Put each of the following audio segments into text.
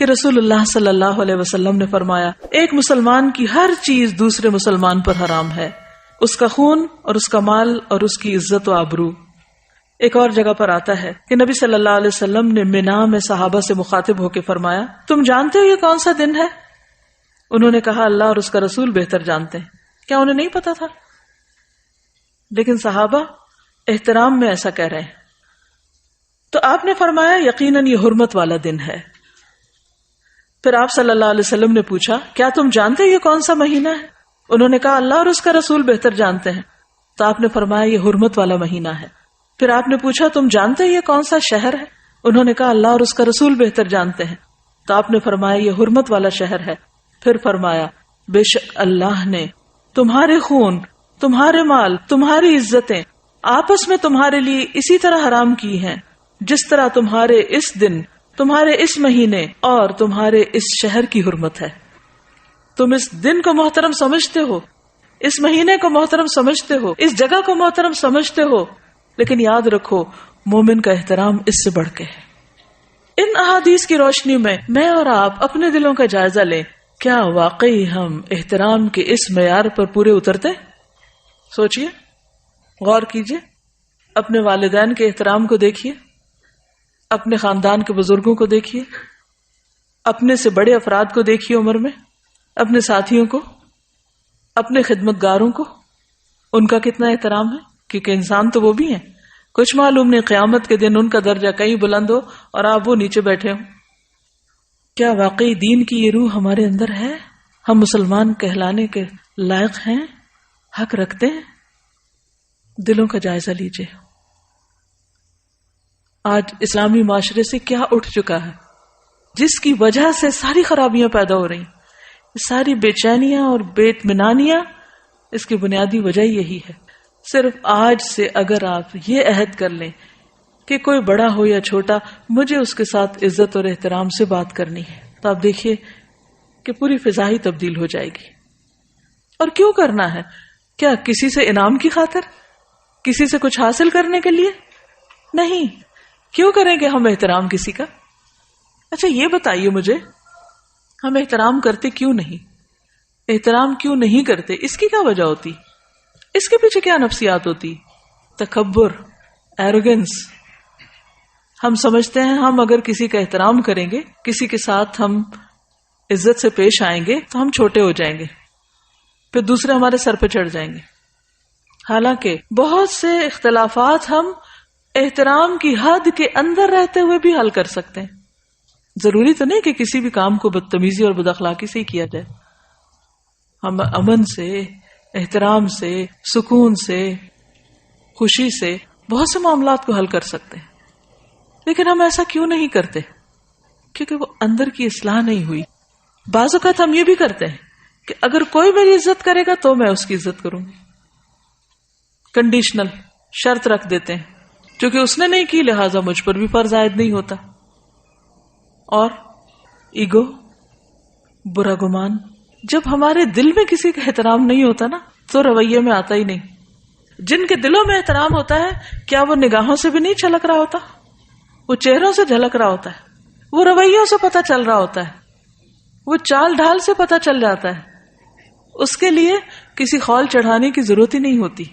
کہ رسول اللہ صلی اللہ علیہ وسلم نے فرمایا ایک مسلمان کی ہر چیز دوسرے مسلمان پر حرام ہے، اس کا خون اور اس کا مال اور اس کی عزت و آبرو۔ ایک اور جگہ پر آتا ہے کہ نبی صلی اللہ علیہ وسلم نے منا میں صحابہ سے مخاطب ہو کے فرمایا تم جانتے ہو یہ کون سا دن ہے؟ انہوں نے کہا اللہ اور اس کا رسول بہتر جانتے ہیں۔ کیا انہیں نہیں پتا تھا؟ لیکن صحابہ احترام میں ایسا کہہ رہے ہیں۔ تو آپ نے فرمایا یقیناً یہ حرمت والا دن ہے۔ پھر آپ صلی اللہ علیہ وسلم نے پوچھا کیا تم جانتے ہو یہ کون سا مہینہ ہے؟ انہوں نے کہا اللہ اور اس کا رسول بہتر جانتے ہیں۔ تو آپ نے فرمایا یہ حرمت والا مہینہ ہے۔ پھر آپ نے پوچھا تم جانتے ہو یہ کون سا شہر ہے؟ انہوں نے کہا اللہ اور اس کا رسول بہتر جانتے ہیں۔ تو آپ نے فرمایا یہ حرمت والا شہر ہے۔ پھر فرمایا بے شک اللہ نے تمہارے خون، تمہارے مال، تمہاری عزتیں آپس میں تمہارے لیے اسی طرح حرام کی ہیں جس طرح تمہارے اس دن، تمہارے اس مہینے اور تمہارے اس شہر کی حرمت ہے۔ تم اس دن کو محترم سمجھتے ہو، اس مہینے کو محترم سمجھتے ہو، اس جگہ کو محترم سمجھتے ہو، لیکن یاد رکھو مومن کا احترام اس سے بڑھ کے ہے۔ ان احادیث کی روشنی میں اور آپ اپنے دلوں کا جائزہ لیں، کیا واقعی ہم احترام کے اس معیار پر پورے اترتے؟ سوچئے، غور کیجئے، اپنے والدین کے احترام کو دیکھیے، اپنے خاندان کے بزرگوں کو دیکھیے، اپنے سے بڑے افراد کو دیکھیے عمر میں، اپنے ساتھیوں کو، اپنے خدمتگاروں کو، ان کا کتنا احترام ہے؟ کیونکہ انسان تو وہ بھی ہیں، کچھ معلوم نہیں قیامت کے دن ان کا درجہ کہیں بلند ہو اور آپ وہ نیچے بیٹھے ہوں۔ کیا واقعی دین کی یہ روح ہمارے اندر ہے؟ ہم مسلمان کہلانے کے لائق ہیں؟ حق رکھتے ہیں؟ دلوں کا جائزہ لیجئے۔ آج اسلامی معاشرے سے کیا اٹھ چکا ہے جس کی وجہ سے ساری خرابیاں پیدا ہو رہی، ساری بے چینیاں اور بے اطمینانیاں، اس کی بنیادی وجہ یہی ہے۔ صرف آج سے اگر آپ یہ عہد کر لیں کہ کوئی بڑا ہو یا چھوٹا مجھے اس کے ساتھ عزت اور احترام سے بات کرنی ہے، تو آپ دیکھیے کہ پوری فضا ہی تبدیل ہو جائے گی۔ اور کیوں کرنا ہے؟ کیا کسی سے انعام کی خاطر؟ کسی سے کچھ حاصل کرنے کے لیے؟ نہیں۔ کیوں کریں گے ہم احترام کسی کا؟ اچھا یہ بتائیے مجھے، ہم احترام کرتے کیوں نہیں؟ احترام کیوں نہیں کرتے؟ اس کی کیا وجہ ہوتی؟ اس کے پیچھے کیا نفسیات ہوتی؟ تکبر، ایروگنس۔ ہم سمجھتے ہیں ہم اگر کسی کا احترام کریں گے، کسی کے ساتھ ہم عزت سے پیش آئیں گے تو ہم چھوٹے ہو جائیں گے، پھر دوسرے ہمارے سر پہ چڑھ جائیں گے۔ حالانکہ بہت سے اختلافات ہم احترام کی حد کے اندر رہتے ہوئے بھی حل کر سکتے ہیں۔ ضروری تو نہیں کہ کسی بھی کام کو بدتمیزی اور بد اخلاقی سے ہی کیا جائے۔ ہم امن سے، احترام سے، سکون سے، خوشی سے بہت سے معاملات کو حل کر سکتے ہیں، لیکن ہم ایسا کیوں نہیں کرتے؟ کیونکہ وہ اندر کی اصلاح نہیں ہوئی۔ بعض اوقات ہم یہ بھی کرتے ہیں کہ اگر کوئی میری عزت کرے گا تو میں اس کی عزت کروں گی، کنڈیشنل شرط رکھ دیتے ہیں، کیونکہ اس نے نہیں کی لہٰذا مجھ پر بھی فرض عائد نہیں ہوتا۔ اور ایگو، برا گمان، جب ہمارے دل میں کسی کا احترام نہیں ہوتا نا تو رویے میں آتا ہی نہیں۔ جن کے دلوں میں احترام ہوتا ہے کیا وہ نگاہوں سے بھی نہیں چھلک رہا ہوتا؟ وہ چہروں سے جھلک رہا ہوتا ہے، وہ رویوں سے پتہ چل رہا ہوتا ہے، وہ چال ڈھال سے پتہ چل جاتا ہے۔ اس کے لیے کسی خول چڑھانے کی ضرورت ہی نہیں ہوتی۔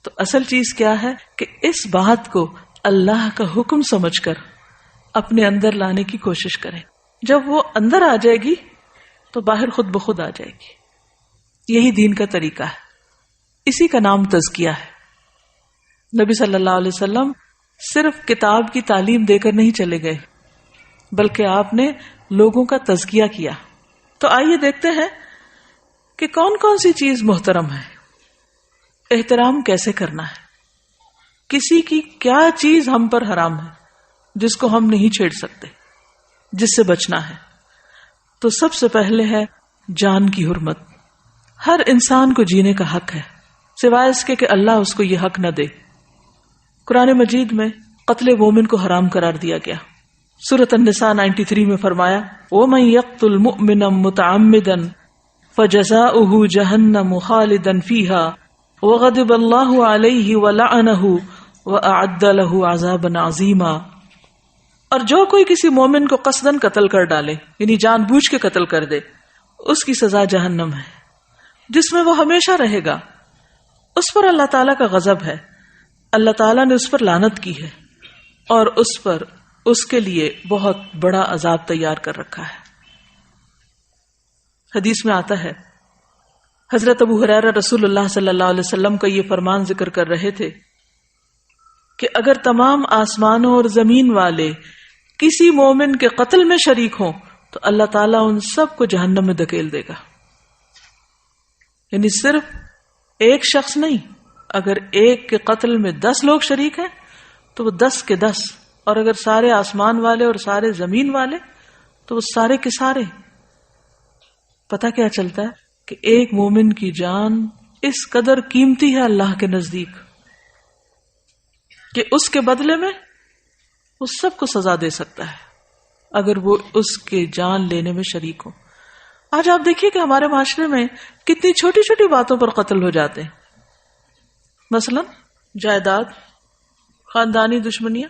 تو اصل چیز کیا ہے کہ اس بات کو اللہ کا حکم سمجھ کر اپنے اندر لانے کی کوشش کریں۔ جب وہ اندر آ جائے گی تو باہر خود بخود آ جائے گی۔ یہی دین کا طریقہ ہے، اسی کا نام تزکیہ ہے۔ نبی صلی اللہ علیہ وسلم صرف کتاب کی تعلیم دے کر نہیں چلے گئے، بلکہ آپ نے لوگوں کا تزکیہ کیا۔ تو آئیے دیکھتے ہیں کہ کون کون سی چیز محترم ہے، احترام کیسے کرنا ہے، کسی کی کیا چیز ہم پر حرام ہے جس کو ہم نہیں چھیڑ سکتے، جس سے بچنا ہے۔ تو سب سے پہلے ہے جان کی حرمت۔ ہر انسان کو جینے کا حق ہے، سوائے اس کے کہ اللہ اس کو یہ حق نہ دے۔ قرآن مجید میں قتل مومن کو حرام قرار دیا گیا۔ سورۃ النساء 93 میں فرمایا وَمَن يَقْتُلْ مُؤْمِنًا مُتَعَمِّدًا فَجَزَاؤُهُ جَهَنَّمُ خَالِدًا فِيهَا وَغَضِبَ اللَّهُ عَلَيْهِ وَلَعَنَهُ وَأَعَدَّ لَهُ عَذَابًا عَظِيمًا۔ اور جو کوئی کسی مومن کو قصدن قتل کر ڈالے یعنی جان بوجھ کے قتل کر دے اس کی سزا جہنم ہے جس میں وہ ہمیشہ رہے گا. اس پر اللہ تعالیٰ کا غضب ہے، اللہ تعالیٰ نے اس پر لعنت کی ہے اور اس پر اس کے لیے بہت بڑا عذاب تیار کر رکھا ہے. حدیث میں آتا ہے حضرت ابو ہریرہ رسول اللہ صلی اللہ علیہ وسلم کا یہ فرمان ذکر کر رہے تھے کہ اگر تمام آسمانوں اور زمین والے کسی مومن کے قتل میں شریک ہوں تو اللہ تعالیٰ ان سب کو جہنم میں دھکیل دے گا. یعنی صرف ایک شخص نہیں، اگر ایک کے قتل میں 10 لوگ شریک ہیں تو وہ 10 کے 10، اور اگر سارے آسمان والے اور سارے زمین والے تو وہ سارے کے سارے. پتہ کیا چلتا ہے کہ ایک مومن کی جان اس قدر قیمتی ہے اللہ کے نزدیک کہ اس کے بدلے میں وہ سب کو سزا دے سکتا ہے اگر وہ اس کے جان لینے میں شریک ہو. آج آپ دیکھیے کہ ہمارے معاشرے میں کتنی چھوٹی چھوٹی باتوں پر قتل ہو جاتے ہیں. مثلا جائیداد، خاندانی دشمنیاں،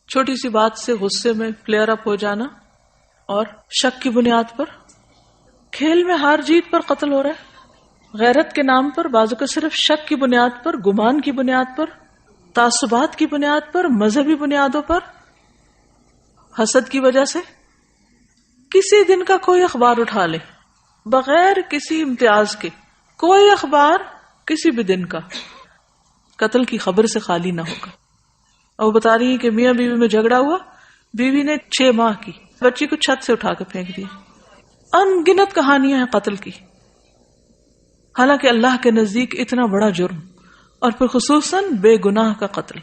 چھوٹی سی بات سے غصے میں فلیئر اپ ہو جانا، اور شک کی بنیاد پر کھیل میں ہار جیت پر قتل ہو رہا ہے، غیرت کے نام پر، بعضوں کو صرف شک کی بنیاد پر، گمان کی بنیاد پر، تعصبات کی بنیاد پر، مذہبی بنیادوں پر، حسد کی وجہ سے. کسی دن کا کوئی اخبار اٹھا لے بغیر کسی امتیاز کے، کوئی اخبار کسی بھی دن کا قتل کی خبر سے خالی نہ ہوگا. اور وہ بتا رہی ہے کہ میاں بیوی میں جھگڑا ہوا، بیوی نے 6 ماہ کی بچی کو چھت سے اٹھا کے پھینک دیا. ان گنت کہانیاں ہیں قتل کی، حالانکہ اللہ کے نزدیک اتنا بڑا جرم، اور پھر خصوصاً بے گناہ کا قتل.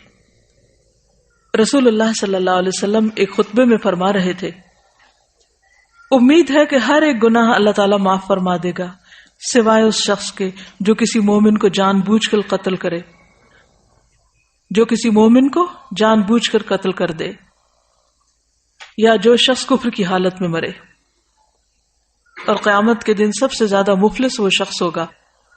رسول اللہ صلی اللہ علیہ وسلم ایک خطبے میں فرما رہے تھے، امید ہے کہ ہر ایک گناہ اللہ تعالیٰ معاف فرما دے گا سوائے اس شخص کے جو کسی مومن کو جان بوجھ کر قتل کرے، جو کسی مومن کو جان بوجھ کر قتل کر دے، یا جو شخص کفر کی حالت میں مرے. اور قیامت کے دن سب سے زیادہ مفلس وہ شخص ہوگا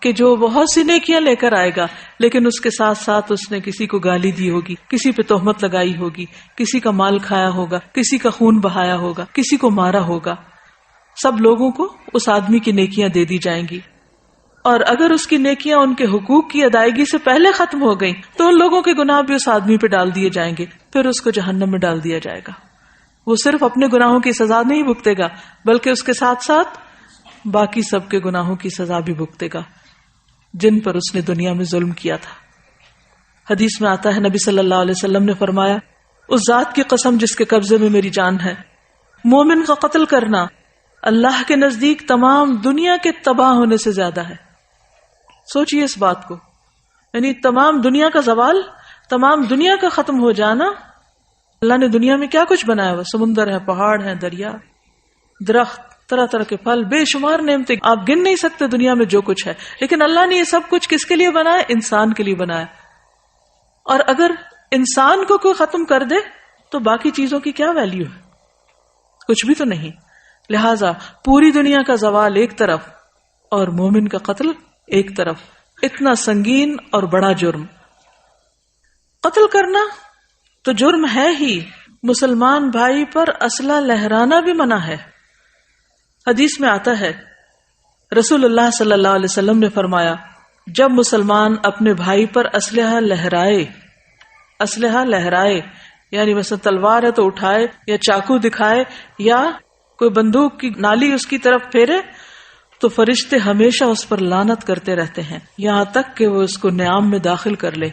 کہ جو بہت سی نیکیاں لے کر آئے گا لیکن اس کے ساتھ ساتھ اس نے کسی کو گالی دی ہوگی، کسی پہ تہمت لگائی ہوگی، کسی کا مال کھایا ہوگا، کسی کا خون بہایا ہوگا، کسی کو مارا ہوگا. سب لوگوں کو اس آدمی کی نیکیاں دے دی جائیں گی، اور اگر اس کی نیکیاں ان کے حقوق کی ادائیگی سے پہلے ختم ہو گئیں تو ان لوگوں کے گناہ بھی اس آدمی پہ ڈال دیے جائیں گے، پھر اس کو جہنم میں ڈال دیا جائے گا. وہ صرف اپنے گناہوں کی سزا نہیں بھگتے گا بلکہ اس کے ساتھ ساتھ باقی سب کے گناہوں کی سزا بھی بھگتے گا جن پر اس نے دنیا میں ظلم کیا تھا. حدیث میں آتا ہے نبی صلی اللہ علیہ وسلم نے فرمایا، اس ذات کی قسم جس کے قبضے میں میری جان ہے، مومن کا قتل کرنا اللہ کے نزدیک تمام دنیا کے تباہ ہونے سے زیادہ ہے. سوچئے اس بات کو، یعنی تمام دنیا کا زوال، تمام دنیا کا ختم ہو جانا. اللہ نے دنیا میں کیا کچھ بنایا ہوا، سمندر ہے، پہاڑ ہیں، دریا، درخت، طرح طرح کے پھل، بے شمار نعمتیں، آپ گن نہیں سکتے دنیا میں جو کچھ ہے. لیکن اللہ نے یہ سب کچھ کس کے لیے بنایا؟ انسان کے لیے بنایا. اور اگر انسان کو کوئی ختم کر دے تو باقی چیزوں کی کیا ویلیو ہے؟ کچھ بھی تو نہیں. لہذا پوری دنیا کا زوال ایک طرف اور مومن کا قتل ایک طرف، اتنا سنگین اور بڑا جرم. قتل کرنا تو جرم ہے ہی، مسلمان بھائی پر اسلحہ لہرانا بھی منع ہے. حدیث میں آتا ہے رسول اللہ صلی اللہ علیہ وسلم نے فرمایا، جب مسلمان اپنے بھائی پر اسلحہ لہرائے یعنی مثلا تلوار ہے تو اٹھائے، یا چاقو دکھائے، یا کوئی بندوق کی نالی اس کی طرف پھیرے، تو فرشتے ہمیشہ اس پر لعنت کرتے رہتے ہیں یہاں تک کہ وہ اس کو نیام میں داخل کر لے،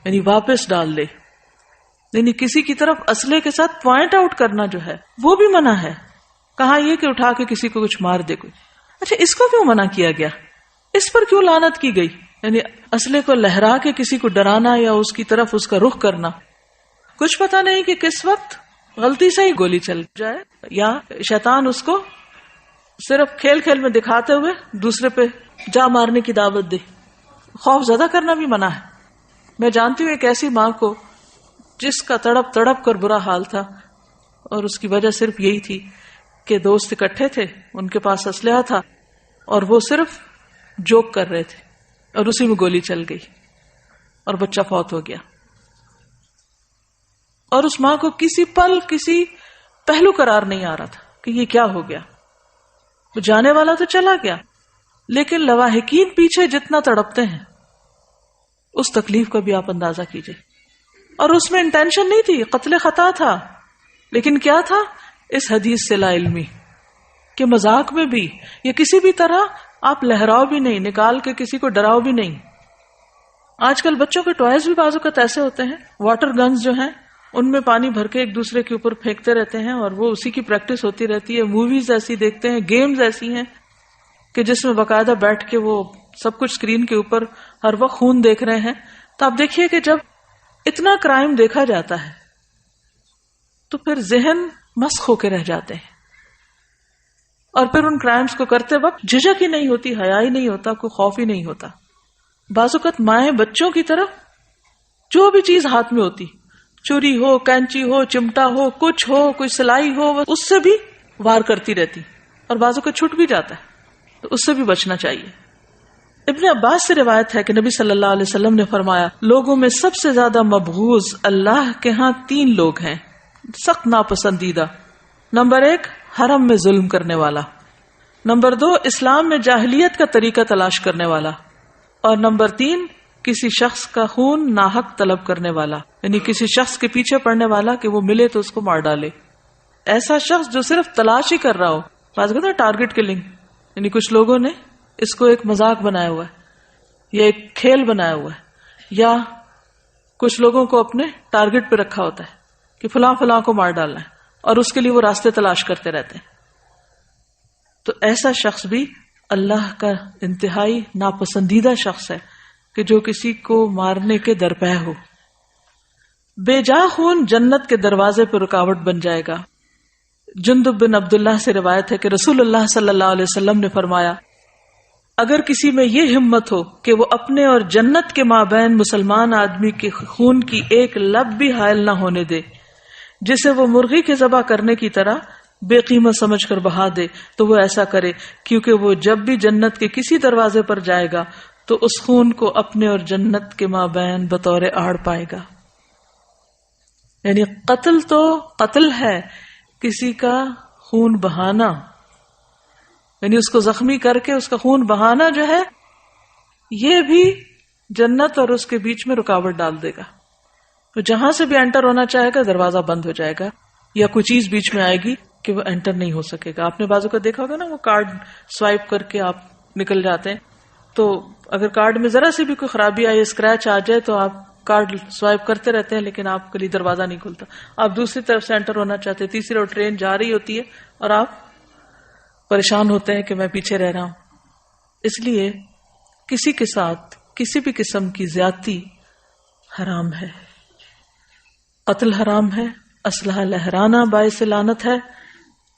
یعنی واپس ڈال لے. یعنی کسی کی طرف اسلحے کے ساتھ پوائنٹ آؤٹ کرنا جو ہے وہ بھی منع ہے. کہا یہ کہ اٹھا کے کسی کو کچھ مار دے کوئی. اچھا، اس کو کیوں منع کیا گیا؟ اس پر کیوں لعنت کی گئی؟ یعنی اسلحے کو لہرا کے کسی کو ڈرانا یا اس کی طرف اس کا رخ کرنا. کچھ پتہ نہیں کہ کس وقت غلطی سے ہی گولی چل جائے، یا شیطان اس کو صرف کھیل کھیل میں دکھاتے ہوئے دوسرے پہ جا مارنے کی دعوت دے. خوف زدہ کرنا بھی منع ہے. میں جانتی ہوں ایک ایسی ماں کو جس کا تڑپ تڑپ کر برا حال تھا، اور اس کی وجہ صرف یہی تھی کہ دوست اکٹھے تھے، ان کے پاس اسلحہ تھا، اور وہ صرف جوک کر رہے تھے، اور اسی میں گولی چل گئی اور بچہ فوت ہو گیا. اور اس ماں کو کسی پل کسی پہلو قرار نہیں آ رہا تھا کہ یہ کیا ہو گیا. وہ جانے والا تو چلا گیا، لیکن لواحقین پیچھے جتنا تڑپتے ہیں اس تکلیف کا بھی آپ اندازہ کیجئے. اور اس میں انٹینشن نہیں تھی، قتل خطا تھا، لیکن کیا تھا؟ اس حدیث سے لا علمی کہ مذاق میں بھی یا کسی بھی طرح آپ لہراؤ بھی نہیں، نکال کے کسی کو ڈراؤ بھی نہیں. آج کل بچوں کے ٹوائز بھی بعض اوقات ایسے ہوتے ہیں، واٹر گنز جو ہیں ان میں پانی بھر کے ایک دوسرے کے اوپر پھینکتے رہتے ہیں اور وہ اسی کی پریکٹس ہوتی رہتی ہے. موویز ایسی دیکھتے ہیں، گیمز ایسی ہیں کہ جس میں باقاعدہ بیٹھ کے وہ سب کچھ اسکرین کے اوپر ہر وقت خون دیکھ رہے ہیں. تو آپ دیکھیے کہ جب اتنا کرائم دیکھا جاتا ہے تو پھر ذہن مسخ ہو کے رہ جاتے ہیں، اور پھر ان کرائمز کو کرتے وقت جھجک ہی نہیں ہوتی، حیا ہی نہیں ہوتا، کوئی خوف ہی نہیں ہوتا. بعض اوقات مائیں بچوں کی طرف جو بھی چیز ہاتھ میں ہوتی، چوری ہو، کینچی ہو، چمٹا ہو، کچھ ہو، کوئی سلائی ہو، اس سے بھی وار کرتی رہتی، اور بعضوں کو چھٹ بھی جاتا ہے، تو اس سے بھی بچنا چاہیے. ابن عباس سے روایت ہے کہ نبی صلی اللہ علیہ وسلم نے فرمایا، لوگوں میں سب سے زیادہ مبغوض اللہ کے ہاں 3 لوگ ہیں، سخت ناپسندیدہ. نمبر 1 حرم میں ظلم کرنے والا، نمبر 2 اسلام میں جاہلیت کا طریقہ تلاش کرنے والا، اور نمبر 3 کسی شخص کا خون ناحق طلب کرنے والا، یعنی کسی شخص کے پیچھے پڑنے والا کہ وہ ملے تو اس کو مار ڈالے. ایسا شخص جو صرف تلاش ہی کر رہا ہو، بات کرتا ہے ٹارگٹ کلنگ، یعنی کچھ لوگوں نے اس کو ایک مذاق بنایا ہوا ہے یا ایک کھیل بنایا ہوا ہے، یا کچھ لوگوں کو اپنے ٹارگٹ پہ رکھا ہوتا ہے کہ فلاں فلاں کو مار ڈالنا ہے، اور اس کے لیے وہ راستے تلاش کرتے رہتے ہیں. تو ایسا شخص بھی اللہ کا انتہائی ناپسندیدہ شخص ہے کہ جو کسی کو مارنے کے درپے ہو. بے جا خون جنت کے دروازے پر رکاوٹ بن جائے گا. جندب بن عبداللہ سے روایت ہے کہ رسول اللہ صلی اللہ علیہ وسلم نے فرمایا، اگر کسی میں یہ ہمت ہو کہ وہ اپنے اور جنت کے مابین مسلمان آدمی کے خون کی ایک لب بھی حائل نہ ہونے دے، جسے وہ مرغی کے ذبح کرنے کی طرح بے قیمت سمجھ کر بہا دے، تو وہ ایسا کرے، کیونکہ وہ جب بھی جنت کے کسی دروازے پر جائے گا تو اس خون کو اپنے اور جنت کے مابین بطور آڑ پائے گا. یعنی قتل تو قتل ہے، کسی کا خون بہانا، یعنی اس کو زخمی کر کے اس کا خون بہانا جو ہے، یہ بھی جنت اور اس کے بیچ میں رکاوٹ ڈال دے گا. تو جہاں سے بھی انٹر ہونا چاہے گا دروازہ بند ہو جائے گا، یا کوئی چیز بیچ میں آئے گی کہ وہ انٹر نہیں ہو سکے گا. آپ نے بازو کا دیکھا ہوگا نا، وہ کارڈ سوائپ کر کے آپ نکل جاتے ہیں، تو اگر کارڈ میں ذرا سی بھی کوئی خرابی آئے، اسکریچ آ جائے، تو آپ کارڈ سوائپ کرتے رہتے ہیں، لیکن آپ کے لیے دروازہ نہیں کھلتا. آپ دوسری طرف سے انٹر ہونا چاہتے ہیں، تیسری اور ٹرین جا رہی ہوتی ہے اور آپ پریشان ہوتے ہیں کہ میں پیچھے رہ رہا ہوں. اس لیے کسی کے ساتھ کسی بھی قسم کی زیادتی حرام ہے. قتل حرام ہے، اسلحہ لہرانا باعث لعنت ہے،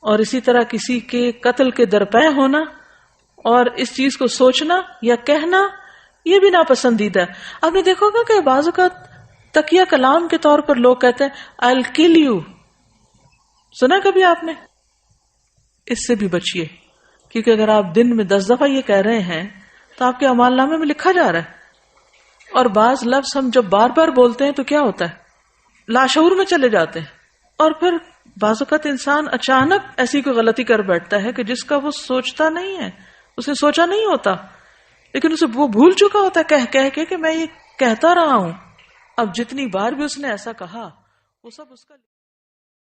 اور اسی طرح کسی کے قتل کے درپے ہونا اور اس چیز کو سوچنا یا کہنا، یہ بھی ناپسندیدہ ہے. آپ نے دیکھا ہوگا کہ بعض اوقات تکیہ کلام کے طور پر لوگ کہتے ہیں I'll kill you. سنا کبھی آپ نے؟ اس سے بھی بچیے، کیونکہ اگر آپ دن میں 10 دفعہ یہ کہہ رہے ہیں تو آپ کے اعمال نامے میں لکھا جا رہا ہے. اور بعض لفظ ہم جب بار بار بولتے ہیں تو کیا ہوتا ہے، لاشعور میں چلے جاتے ہیں، اور پھر بعض اوقات انسان اچانک ایسی کوئی غلطی کر بیٹھتا ہے کہ جس کا وہ سوچتا نہیں ہے، اس نے سوچا نہیں ہوتا، لیکن اسے وہ بھول چکا ہوتا ہے کہہ کے کہ میں یہ کہتا رہا ہوں. اب جتنی بار بھی اس نے ایسا کہا وہ سب اس کا